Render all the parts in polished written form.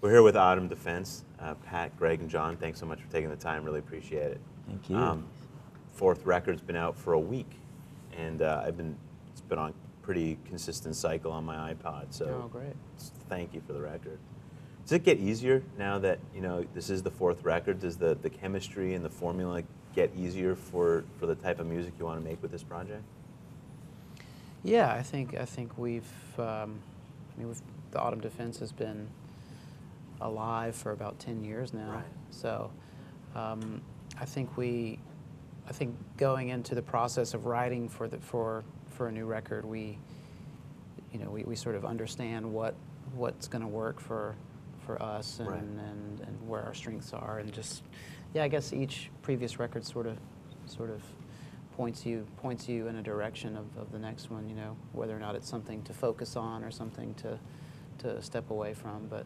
We're here with Autumn Defense. Pat, Greg, and John, thanks so much for taking the time. Really appreciate it. Thank you. Fourth record's been out for a week, and it's been on pretty consistent cycle on my iPod. So great. Thank you for the record. Does it get easier now that this is the fourth record? Does the chemistry and the formula get easier for the type of music you want to make with this project? Yeah, I think we've the Autumn Defense has been alive for about 10 years now. Right. So I think going into the process of writing for a new record, we sort of understand what's going to work for us and, right. and where our strengths are, and just I guess each previous record sort of points you in a direction of the next one, whether or not it's something to focus on or something to step away from, but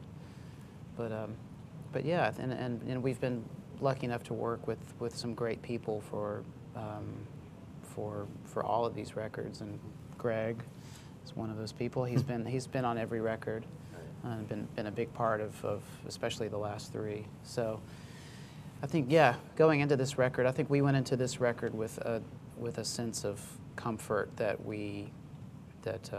yeah, and we've been lucky enough to work with some great people for all of these records, and Greg is one of those people. He's been on every record and been a big part of especially the last three. So I think, going into this record, I think we went into this record with a sense of comfort that we hadn't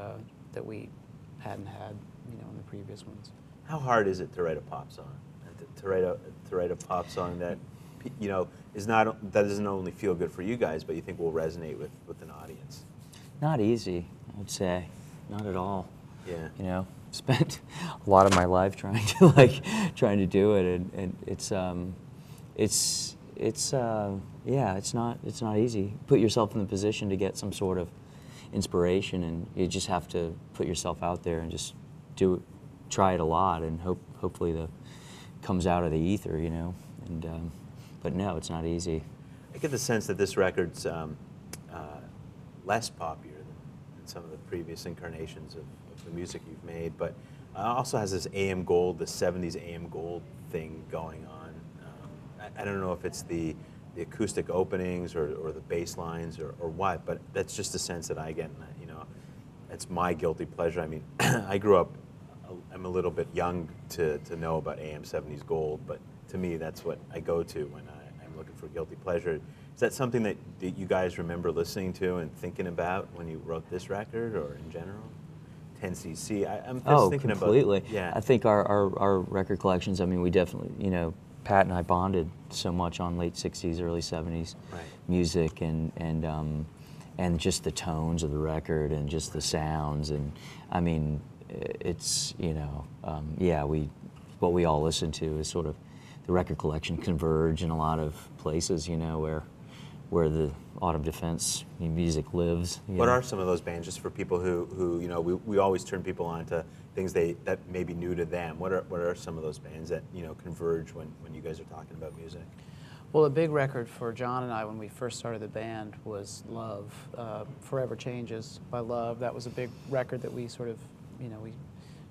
had in the previous ones. How hard is it to write a pop song? To write a pop song that doesn't only feel good for you guys, but you think will resonate with an audience? Not easy, I would say. Not at all. Yeah. Spent a lot of my life trying to do it, and it's not easy. Put yourself in the position to get some sort of inspiration, and you just have to put yourself out there and just try it a lot, and hopefully the comes out of the ether, And but no, it's not easy. I get the sense that this record's less popular than some of the previous incarnations of the music you've made, but also has this AM Gold, the 70s AM Gold thing going on. I don't know if it's the acoustic openings or the bass lines or what, but that's just the sense that I get. It's my guilty pleasure. I mean, I grew up, I'm a little bit young to know about AM 70s Gold, but to me that's what I go to when I'm looking for guilty pleasure. Is that something that you guys remember listening to and thinking about when you wrote this record, or in general? 10cc. I'm just thinking completely. about. Yeah. I think our record collections, I mean, we definitely, Pat and I bonded so much on late 60s, early 70s Right. music, and just the tones of the record and just the sounds, and I mean, it's, what we all listen to is sort of the record collection Converge in a lot of places, where the Autumn Defense music lives. What are some of those bands, just for people who we always turn people on to things that may be new to them? What are some of those bands that converge when you guys are talking about music? Well, a big record for John and I when we first started the band was Love, Forever Changes by Love. That was a big record that we sort of, we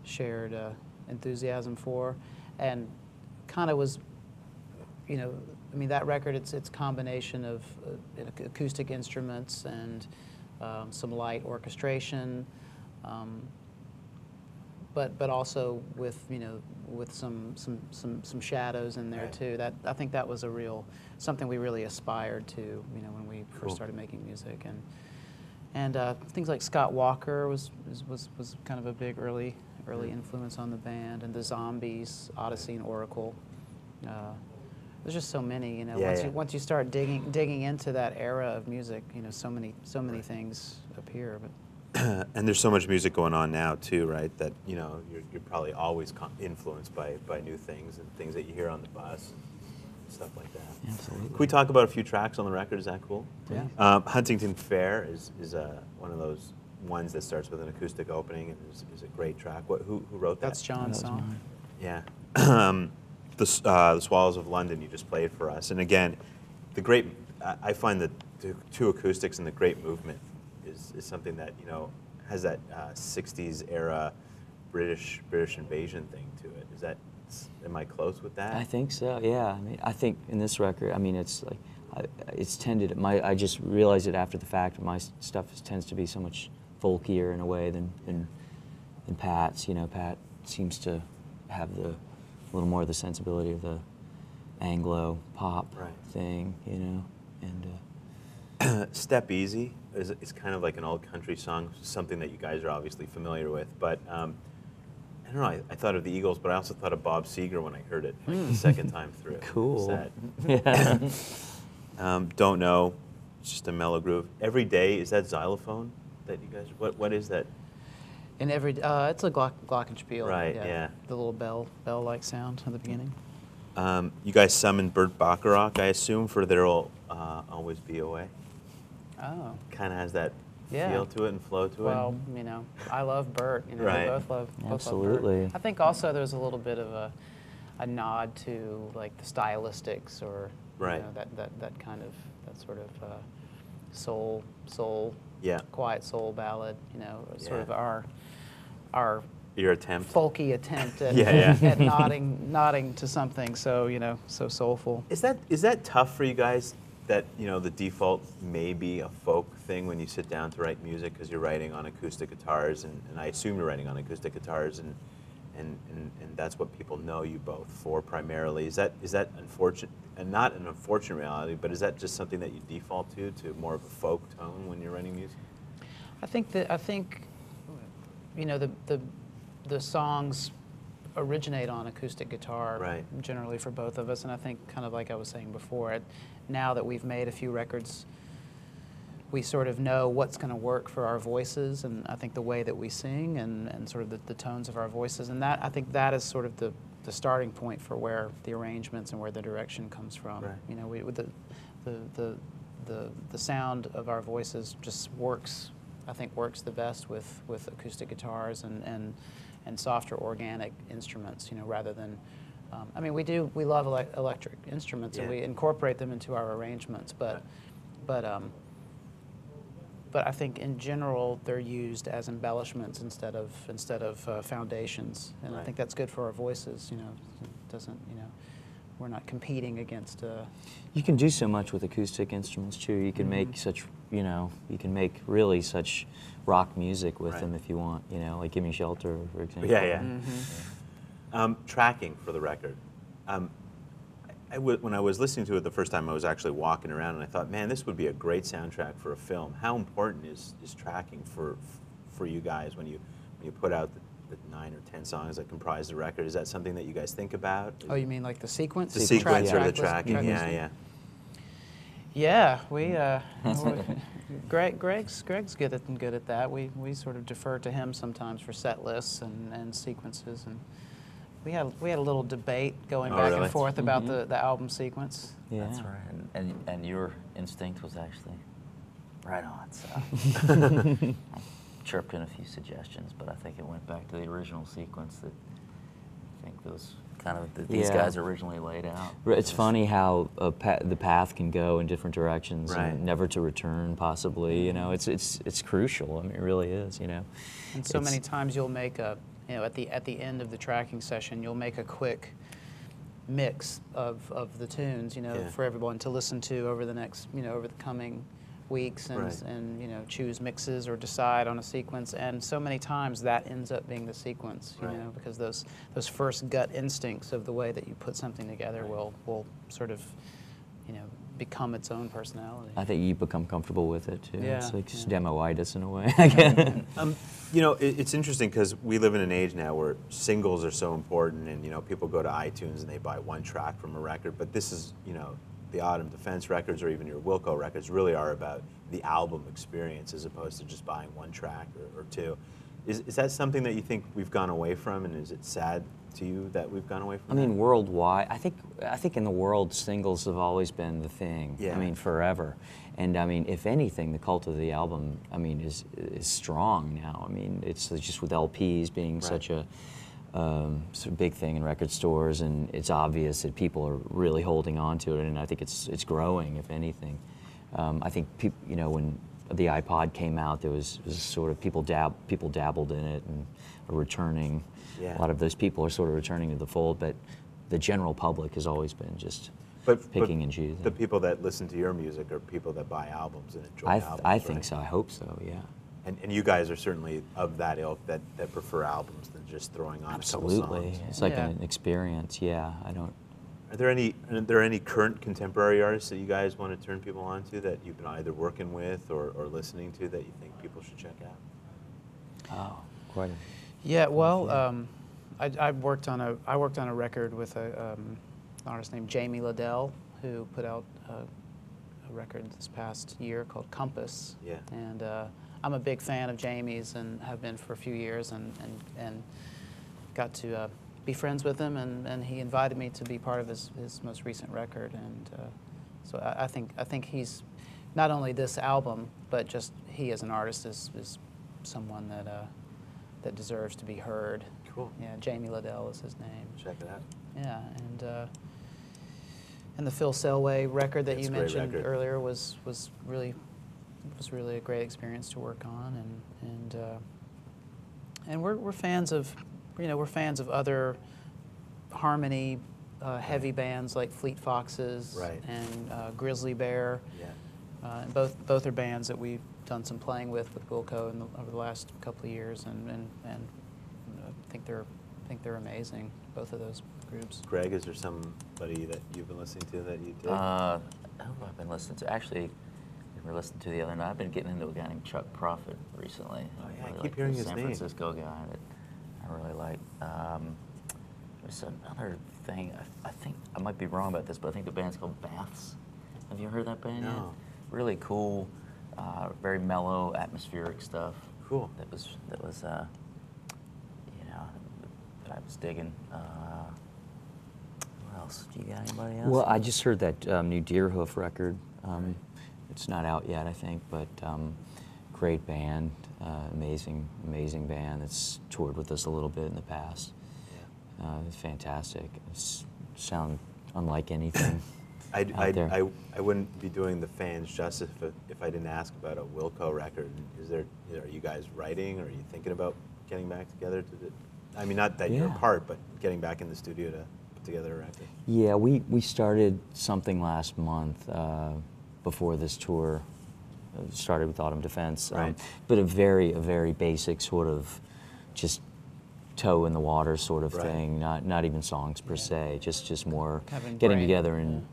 shared enthusiasm for, and kind of was, that record, it's a combination of acoustic instruments and some light orchestration, but also with some shadows in there right. too. I think that was something we really aspired to when we Cool. first started making music, and things like Scott Walker was kind of a big early influence on the band, and the Zombies, Odyssey and Oracle. There's just so many, once you start digging into that era of music, so many right. things appear. But and there's so much music going on now too, right? That you're probably always influenced by new things and things that you hear on the bus and stuff like that. Absolutely. Can we talk about a few tracks on the record? Is that cool? Yeah. Huntington Fair is one of those ones that starts with an acoustic opening and is a great track. Who wrote that? That's John's song. Yeah. The Swallows of London you just played for us, and again, I find that the two acoustics and the great movement is something that has that 60s era British invasion thing to it. Am I close with that? I think so. Yeah. I mean, I think in this record, I mean, it's like it's tended. I just realized it after the fact. My stuff tends to be so much folkier in a way than Pat's. Pat seems to have the a little more of the sensibility of the Anglo pop Right. thing, you know, and. Step Easy is kind of like an old country song, something that you guys are obviously familiar with. But I don't know, I thought of the Eagles, but I also thought of Bob Seger when I heard it like the second time through. Cool. Yeah. Don't Know, it's just a mellow groove. Every Day, is that xylophone that you guys, what is that? And it's a glockenspiel. Right, yeah. The little bell-like sound at the beginning. You guys summoned Burt Bacharach, I assume, for There'll Always Be a Way. Oh. Kind of has that Yeah. feel to it and flow to Well, you know, I love Burt. You know, Right. we both love Absolutely. Burt. I think also there's a little bit of a nod to like the stylistics or Right. you know, that kind of that sort of soul it. Yeah. quiet soul ballad. You know, sort of Yeah. our Your attempt. folky attempt at, Yeah, yeah. at nodding to something so you know so soulful. Is that tough for you guys? That the default may be a folk thing when you sit down to write music because you're writing on acoustic guitars, and I assume you're writing on acoustic guitars, and that's what people know you both for primarily. Is that unfortunate, and not an unfortunate reality, but is that just something that you default to more of a folk tone when you're writing music? I think you know the songs originate on acoustic guitar Right. generally for both of us, and I think kind of like I was saying before, now that we've made a few records, we sort of know what's going to work for our voices, and I think the way that we sing and sort of the tones of our voices, and that I think that is sort of the starting point for where the arrangements and where the direction comes from. Right. You know, with the sound of our voices just works. I think works the best with acoustic guitars and softer organic instruments, you know, rather than, I mean, we love electric instruments, and Yeah. we incorporate them into our arrangements, but I think in general they're used as embellishments instead of foundations, and I Right. think that's good for our voices. You know, it doesn't, you know, we're not competing against. You can do so much with acoustic instruments too. You can make such, you know, you can make really such rock music with Right. them if you want, you know, like Give Me Shelter, for example. Yeah, yeah. Mm-hmm. Tracking for the record. When I was listening to it the first time, I was actually walking around, and I thought, man, this would be a great soundtrack for a film. How important is tracking for you guys when you put out the 9 or 10 songs that comprise the record? Is that something that you guys think about? Oh, you mean like the sequence? The sequence or the track tracking? list? Yeah. Yeah, Greg's good at that. We sort of defer to him sometimes for set lists and sequences, and we had a little debate going back really? and forth about the album sequence. Yeah. That's right. And your instinct was actually right on. So I chirped in a few suggestions, but I think it went back to the original sequence that I think those kind of these Yeah. guys originally laid out. It's funny how the path can go in different directions, Right. and never to return, possibly. You know, it's crucial. I mean, it really is. You know, And so It's- many times you'll make at the end of the tracking session, you'll make a quick mix of the tunes, you know, Yeah. for everyone to listen to over the next, you know, over the coming weeks, and Right. and you know, choose mixes or decide on a sequence. And so many times that ends up being the sequence, you Right. know, because those first gut instincts of the way that you put something together will sort of, you know, become its own personality. I think you become comfortable with it too. Yeah, It's like just yeah. demoitis in a way. I guess. You know, it's interesting because we live in an age now where singles are so important, and people go to iTunes and they buy one track from a record. But this is, the Autumn Defense records or even your Wilco records really are about the album experience as opposed to just buying one track or two. Is that something that you think we've gone away from, and is it sad to you that we've gone away from I mean, worldwide, I think in the world, singles have always been the thing. Yeah. I mean, forever. And I mean, if anything, the cult of the album, I mean, is strong now. I mean, it's just with LPs being Right. such a sort of big thing in record stores, and it's obvious that people are really holding on to it, and I think it's growing, if anything. I think when the iPod came out, there was sort of people dabbled in it and are returning. Yeah. A lot of those people are sort of returning to the fold, but the general public has always been just But picking and choosing. The people that listen to your music are people that buy albums and enjoy albums. I think right? so. I hope so. Yeah. And you guys are certainly of that ilk that prefer albums than just throwing on a couple Absolutely. songs. It's like Yeah. an experience. Yeah, I don't. Are there any current contemporary artists that you guys want to turn people on to that you've been either working with or listening to that you think people should check out? Oh, quite. Yeah, well, I worked on a record with an artist named Jamie Lidell, who put out a record this past year called Compass. Yeah. And I'm a big fan of Jamie's and have been for a few years, and got to be friends with him, and he invited me to be part of his most recent record, and so I think he's not only this album, but just he as an artist is someone that deserves to be heard. Cool. Yeah, Jamie Lidell is his name. Check it out. Yeah, and the Phil Selway record that It's you a great mentioned record. earlier was really a great experience to work on, and we're fans of other harmony heavy bands like Fleet Foxes Right. and Grizzly Bear. Yeah. And both are bands that we've done some playing with Wilco over the last couple of years, and I think they're amazing, both of those groups. Greg, is there somebody that you've been listening to that you dig? Who have I been listening to? Actually, we were listening to the other night. I've been getting into a guy named Chuck Prophet recently. Oh, yeah, I keep like hearing the his San name. Francisco guy that I really like. There's another thing. I think I might be wrong about this, but I think the band's called Baths. Have you heard that band yet? No. Really cool, very mellow, atmospheric stuff. Cool. That was that I was digging. What else? Do you got anybody else? Well, I just heard that new Deerhoof record. It's not out yet, I think, but great band, amazing band that's toured with us a little bit in the past. Yeah. It's fantastic. Sound unlike anything out there. I wouldn't be doing the fans justice if I didn't ask about a Wilco record. Are you guys writing, or are you thinking about getting back together to do? I mean, not that you're Yeah. apart, but getting back in the studio to put together a record. Yeah, we started something last month before this tour started with Autumn Defense. Right. But a very basic sort of just toe in the water sort of Right. thing. Not even songs per Yeah. se. Just more Having getting brain- together and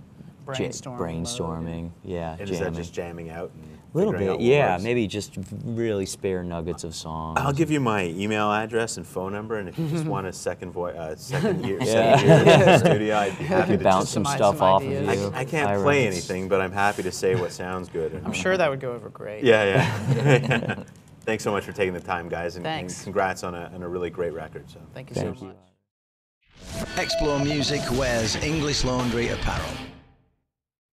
brainstorming. Yeah, And is that jamming. just jamming out and A little figuring out bit, what yeah. works? Maybe just really spare nuggets of songs. I'll give you my email address and phone number, and if you just want a second Yeah. second year in the studio, I'd be happy to bounce just. some some stuff off of ideas. you. I can't Ira. play anything, but I'm happy to say what sounds good. I'm sure that would go over great. Yeah. Thanks so much for taking the time, guys, and Thanks. congrats on a really great record. So. Thank you Thank so you. much. Explore Music wears English Laundry apparel.